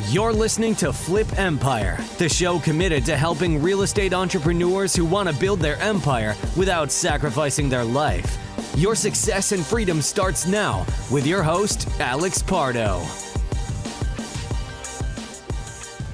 You're listening to Flip Empire, the show committed to helping real estate entrepreneurs who want to build their empire without sacrificing their life. Your success and freedom starts now with your host, Alex Pardo.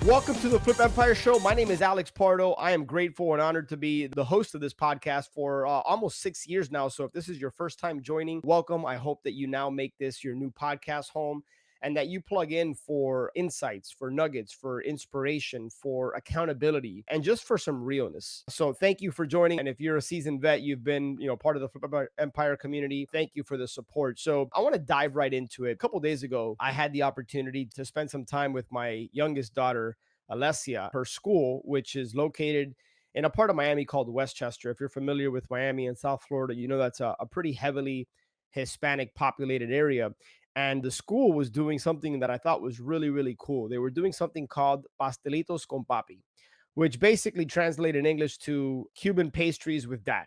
Welcome to the Flip Empire Show. My name is Alex Pardo. I am grateful and honored to be the host of this podcast for almost 6 years now. So if this is your first time joining, welcome. I hope that you now make this your new podcast home and that you plug in for insights, for nuggets, for inspiration, for accountability, and just for some realness. So thank you for joining. And if you're a seasoned vet, you've been, part of the Flip Empire community, thank you for the support. So I want to dive right into it. A couple of days ago, I had the opportunity to spend some time with my youngest daughter, Alessia. Her school, which is located in a part of Miami called Westchester. If you're familiar with Miami and South Florida, you know that's a pretty heavily Hispanic populated area. And the school was doing something that I thought was really, really cool. They were doing something called Pastelitos con Papi, which basically translated in English to Cuban pastries with dad.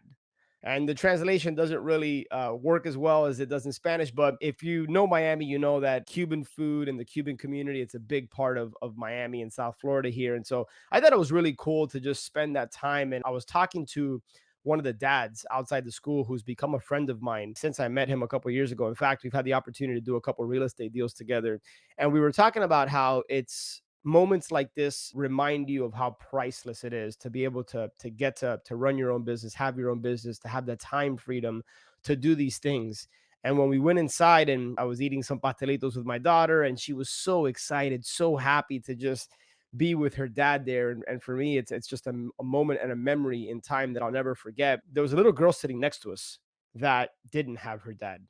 And the translation doesn't really work as well as it does in Spanish. But if you know Miami, you know that Cuban food and the Cuban community, it's a big part of Miami and South Florida here. And so I thought it was really cool to just spend that time. And I was talking to one of the dads outside the school who's become a friend of mine since I met him a couple of years ago. In fact, we've had the opportunity to do a couple of real estate deals together. And we were talking about how it's moments like this remind you of how priceless it is to be able to get to run your own business, have your own business, to have the time freedom to do these things. And when we went inside and I was eating some pastelitos with my daughter, and she was so excited, so happy to just be with her dad there. And for me, it's just a moment and a memory in time that I'll never forget. There was a little girl sitting next to us that didn't have her dad.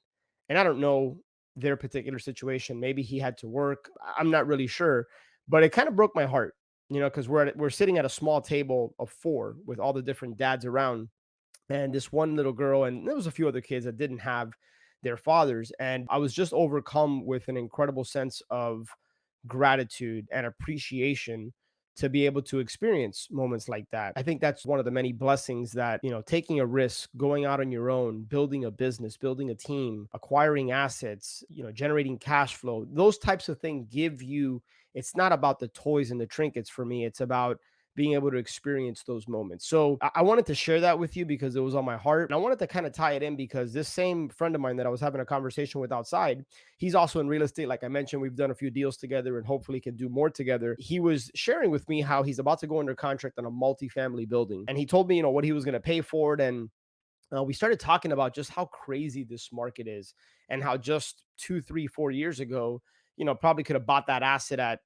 And I don't know their particular situation. Maybe he had to work. I'm not really sure, but it kind of broke my heart, because we're sitting at a small table of four with all the different dads around, and this one little girl, and there was a few other kids that didn't have their fathers. And I was just overcome with an incredible sense of gratitude and appreciation to be able to experience moments like that. I think that's one of the many blessings that, taking a risk, going out on your own, building a business, building a team, acquiring assets, generating cash flow, those types of things give you, it's not about the toys and the trinkets for me. It's about being able to experience those moments. So I wanted to share that with you because it was on my heart. And I wanted to kind of tie it in because this same friend of mine that I was having a conversation with outside, he's also in real estate. Like I mentioned, we've done a few deals together and hopefully can do more together. He was sharing with me how he's about to go under contract on a multifamily building. And he told me, what he was going to pay for it. And we started talking about just how crazy this market is and how just 2, 3, 4 years ago, probably could have bought that asset at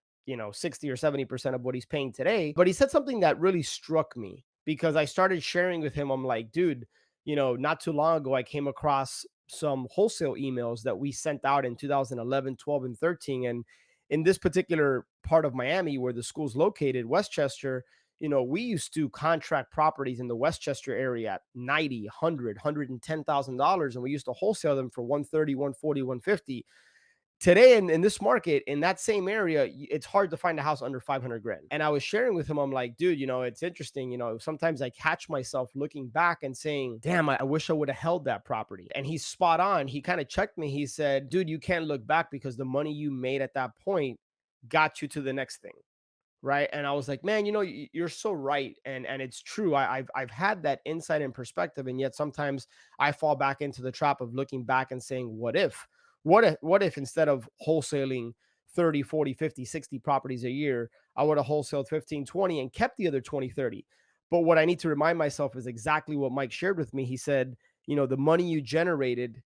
60 or 70% of what he's paying today. But he said something that really struck me because I started sharing with him. I'm like, dude, not too long ago, I came across some wholesale emails that we sent out in 2011, 12, and 13. And in this particular part of Miami where the school's located, Westchester, we used to contract properties in the Westchester area at 90, 100, $110,000. And we used to wholesale them for 130, 140, 150. Today in this market, in that same area, it's hard to find a house under 500 grand. And I was sharing with him, I'm like, dude, it's interesting. Sometimes I catch myself looking back and saying, damn, I wish I would have held that property. And he's spot on. He kind of checked me. He said, dude, you can't look back because the money you made at that point got you to the next thing. Right. And I was like, man, you're so right. And it's true. I've had that insight and perspective. And yet sometimes I fall back into the trap of looking back and saying, what if? What if instead of wholesaling 30, 40, 50, 60 properties a year, I would have wholesaled 15, 20 and kept the other 20, 30. But what I need to remind myself is exactly what Mike shared with me. He said, the money you generated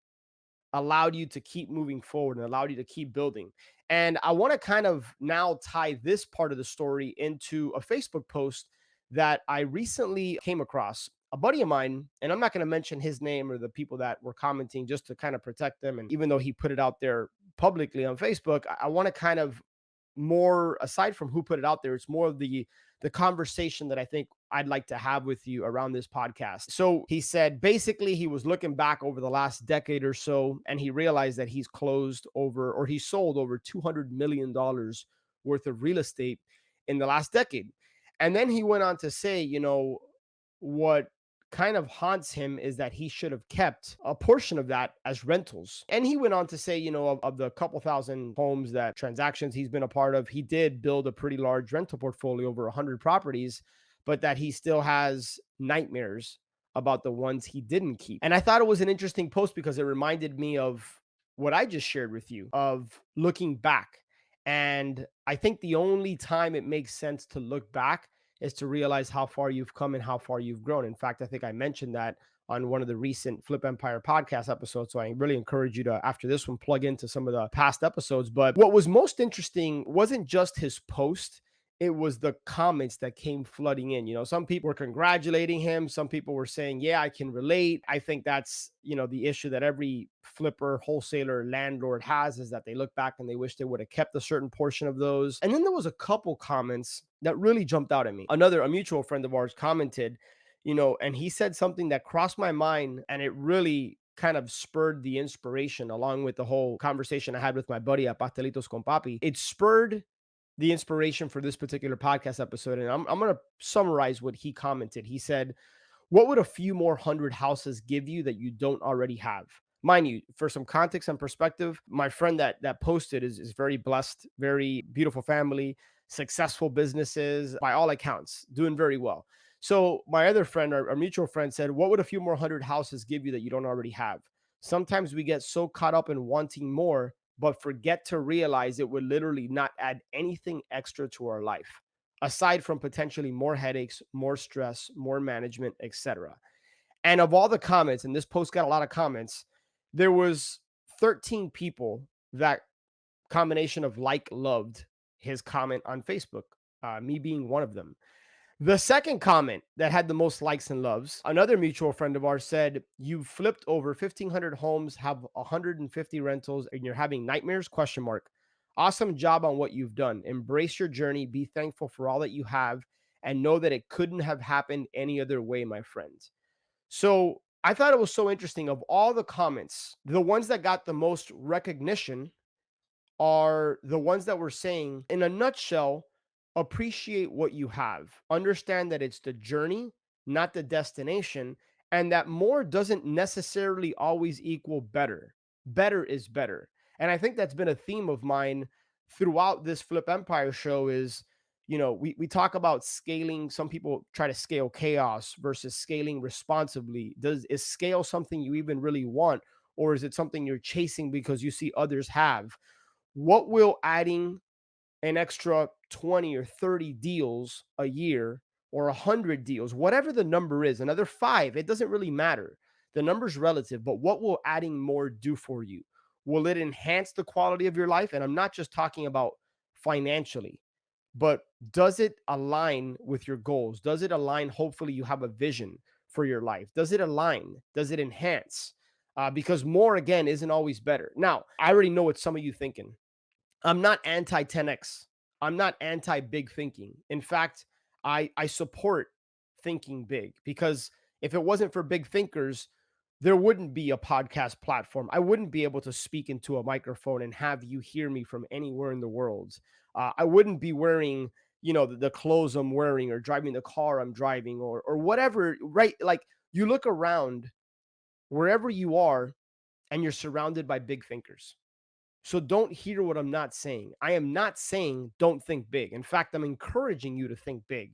allowed you to keep moving forward and allowed you to keep building. And I want to kind of now tie this part of the story into a Facebook post that I recently came across. A buddy of mine, and I'm not going to mention his name or the people that were commenting just to kind of protect them. And even though he put it out there publicly on Facebook, I want to kind of more, aside from who put it out there, it's more of the conversation that I think I'd like to have with you around this podcast. So he said, basically, he was looking back over the last decade or so, and he realized that he sold over $200 million worth of real estate in the last decade. And then he went on to say, what kind of haunts him is that he should have kept a portion of that as rentals. And he went on to say, of the couple thousand homes that transactions he's been a part of, he did build a pretty large rental portfolio, over 100 properties, but that he still has nightmares about the ones he didn't keep. And I thought it was an interesting post because it reminded me of what I just shared with you, of looking back. And I think the only time it makes sense to look back is to realize how far you've come and how far you've grown. In fact, I think I mentioned that on one of the recent Flip Empire podcast episodes. So I really encourage you to, after this one, plug into some of the past episodes. But what was most interesting wasn't just his post, it was the comments that came flooding in. Some people were congratulating him. Some people were saying, yeah, I can relate. I think that's, the issue that every flipper, wholesaler, landlord has, is that they look back and they wish they would have kept a certain portion of those. And then there was a couple comments that really jumped out at me. A mutual friend of ours commented, and he said something that crossed my mind, and it really kind of spurred the inspiration, along with the whole conversation I had with my buddy at Pastelitos con Papi. It spurred the inspiration for this particular podcast episode. And I'm going to summarize what he commented. He said, what would a few more 100 houses give you that you don't already have? Mind you, for some context and perspective, my friend that posted is very blessed, very beautiful family, successful businesses, by all accounts, doing very well. So my other friend, our mutual friend, said, what would a few more 100 houses give you that you don't already have? Sometimes we get so caught up in wanting more, but forget to realize it would literally not add anything extra to our life, aside from potentially more headaches, more stress, more management, etc. And of all the comments, and this post got a lot of comments, there was 13 people that combination of loved his comment on Facebook, me being one of them. The second comment that had the most likes and loves, another mutual friend of ours said, you've flipped over 1,500 homes, have 150 rentals, and you're having nightmares? ? Awesome job on what you've done. Embrace your journey. Be thankful for all that you have, and know that it couldn't have happened any other way, my friends. So I thought it was so interesting. Of all the comments, the ones that got the most recognition are the ones that were saying, in a nutshell, appreciate what you have. Understand that it's the journey, not the destination, and that more doesn't necessarily always equal better. Better is better. And I think that's been a theme of mine throughout this Flip Empire show is, we talk about scaling. Some people try to scale chaos versus scaling responsibly. Is scale something you even really want, or is it something you're chasing because you see others have? What will adding an extra 20 or 30 deals a year, or 100 deals, whatever the number is, another 5, it doesn't really matter. The number's relative, but what will adding more do for you? Will it enhance the quality of your life? And I'm not just talking about financially, but does it align with your goals? Does it align? Hopefully you have a vision for your life. Does it align? Does it enhance? Because more, again, isn't always better. Now, I already know what some of you thinking. I'm not anti 10x. I'm not anti big thinking. In fact, I support thinking big, because if it wasn't for big thinkers, there wouldn't be a podcast platform. I wouldn't be able to speak into a microphone and have you hear me from anywhere in the world. I wouldn't be wearing, the clothes I'm wearing, or driving the car I'm driving, or whatever, right? Like, you look around wherever you are and you're surrounded by big thinkers. So don't hear what I'm not saying. I am not saying don't think big. In fact, I'm encouraging you to think big,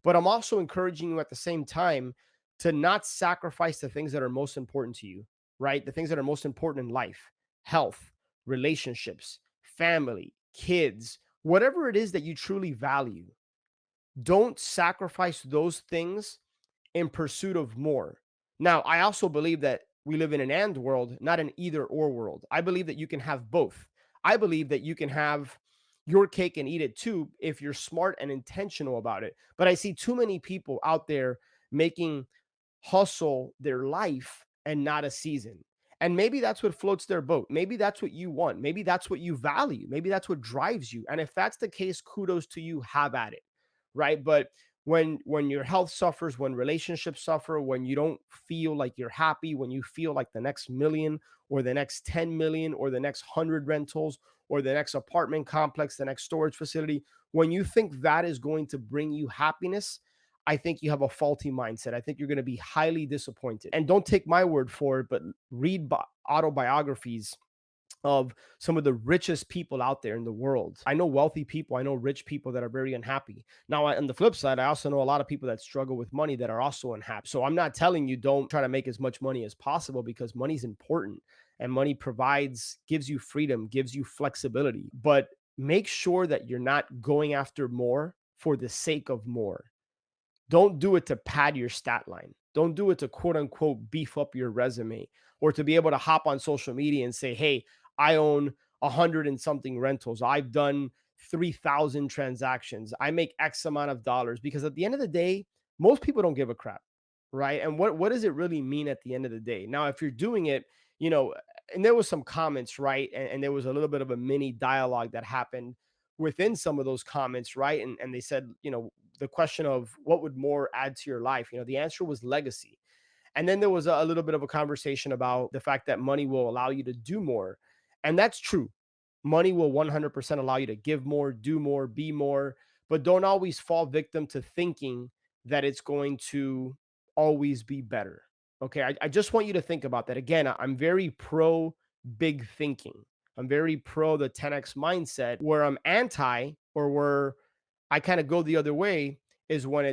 but I'm also encouraging you at the same time to not sacrifice the things that are most important to you, right? The things that are most important in life: health, relationships, family, kids, whatever it is that you truly value. Don't sacrifice those things in pursuit of more. Now, I also believe that we live in an and world, not an either or world. I believe that you can have both. I believe that you can have your cake and eat it too if you're smart and intentional about it. But I see too many people out there making hustle their life and not a season. And maybe that's what floats their boat. Maybe that's what you want. Maybe that's what you value. Maybe that's what drives you. And if that's the case, kudos to you, have at it. Right. But when your health suffers, when relationships suffer, when you don't feel like you're happy, when you feel like the next million, or the next 10 million, or the next 100 rentals, or the next apartment complex, the next storage facility, when you think that is going to bring you happiness, I think you have a faulty mindset. I think you're going to be highly disappointed. And don't take my word for it, but read autobiographies of some of the richest people out there in the world. I know wealthy people. I know rich people that are very unhappy. Now, on the flip side, I also know a lot of people that struggle with money that are also unhappy. So I'm not telling you don't try to make as much money as possible, because money is important and money gives you freedom, gives you flexibility. But make sure that you're not going after more for the sake of more. Don't do it to pad your stat line. Don't do it to quote unquote beef up your resume, or to be able to hop on social media and say, hey, I own 100 and something rentals. I've done 3,000 transactions. I make X amount of dollars. Because at the end of the day, most people don't give a crap, right? And what does it really mean at the end of the day? Now, if you're doing it, and there was some comments, right? And there was a little bit of a mini dialogue that happened within some of those comments, right? And they said, the question of what would more add to your life, the answer was legacy. And then there was a little bit of a conversation about the fact that money will allow you to do more. And that's true. Money will 100% allow you to give more, do more, be more, but don't always fall victim to thinking that it's going to always be better. Okay. I just want you to think about that. Again, I'm very pro big thinking. I'm very pro the 10X mindset. Where I'm anti, or where I kind of go the other way, is when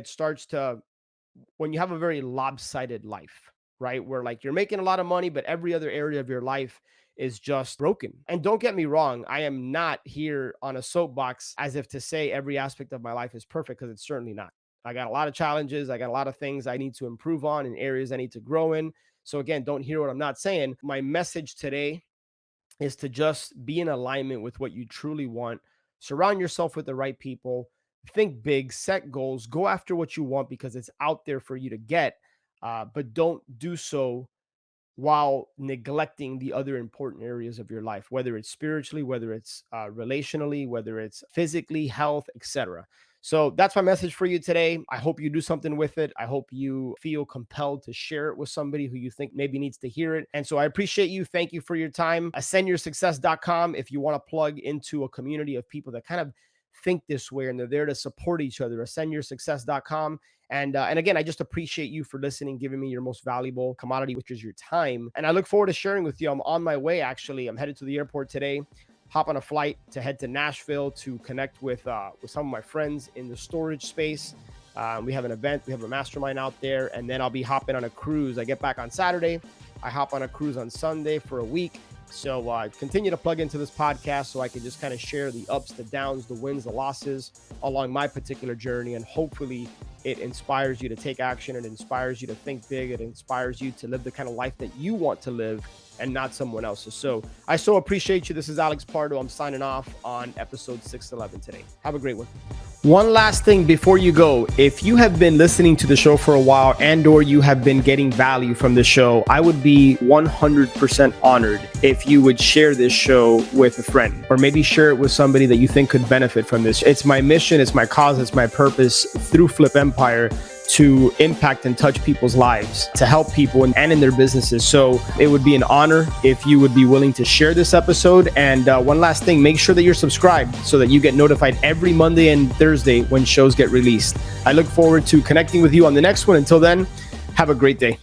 you have a very lopsided life, right? Where like you're making a lot of money, but every other area of your life is just broken. And don't get me wrong, I am not here on a soapbox as if to say every aspect of my life is perfect, because it's certainly not. I got a lot of challenges. I got a lot of things I need to improve on, and areas I need to grow in. So again, don't hear what I'm not saying. My message today is to just be in alignment with what you truly want. Surround yourself with the right people. Think big, set goals, go after what you want, because it's out there for you to get. But don't do so while neglecting the other important areas of your life, whether it's spiritually, whether it's relationally, whether it's physically, health, etc. So that's my message for you today. I hope you do something with it. I hope you feel compelled to share it with somebody who you think maybe needs to hear it. And so I appreciate you. Thank you for your time. AscendYourSuccess.com if you want to plug into a community of people that kind of think this way and they're there to support each other. AscendYourSuccess.com. And again, I just appreciate you for listening, giving me your most valuable commodity, which is your time. And I look forward to sharing with you. I'm on my way, actually. I'm headed to the airport today, hop on a flight to head to Nashville to connect with some of my friends in the storage space. We have an event. We have a mastermind out there. And then I'll be hopping on a cruise. I get back on Saturday. I hop on a cruise on Sunday for a week. So continue to plug into this podcast so I can just kind of share the ups, the downs, the wins, the losses along my particular journey. And hopefully it inspires you to take action. It inspires you to think big. It inspires you to live the kind of life that you want to live and not someone else's. So I so appreciate you. This is Alex Pardo. I'm signing off on episode 611 today. Have a great one. One last thing before you go. If you have been listening to the show for a while and or you have been getting value from the show, I would be 100% honored if you would share this show with a friend, or maybe share it with somebody that you think could benefit from this. It's my mission, it's my cause, it's my purpose through Flip Empire to impact and touch people's lives, to help people and in their businesses. So it would be an honor if you would be willing to share this episode. And one last thing, make sure that you're subscribed so that you get notified every Monday and Thursday when shows get released. I look forward to connecting with you on the next one. Until then, have a great day.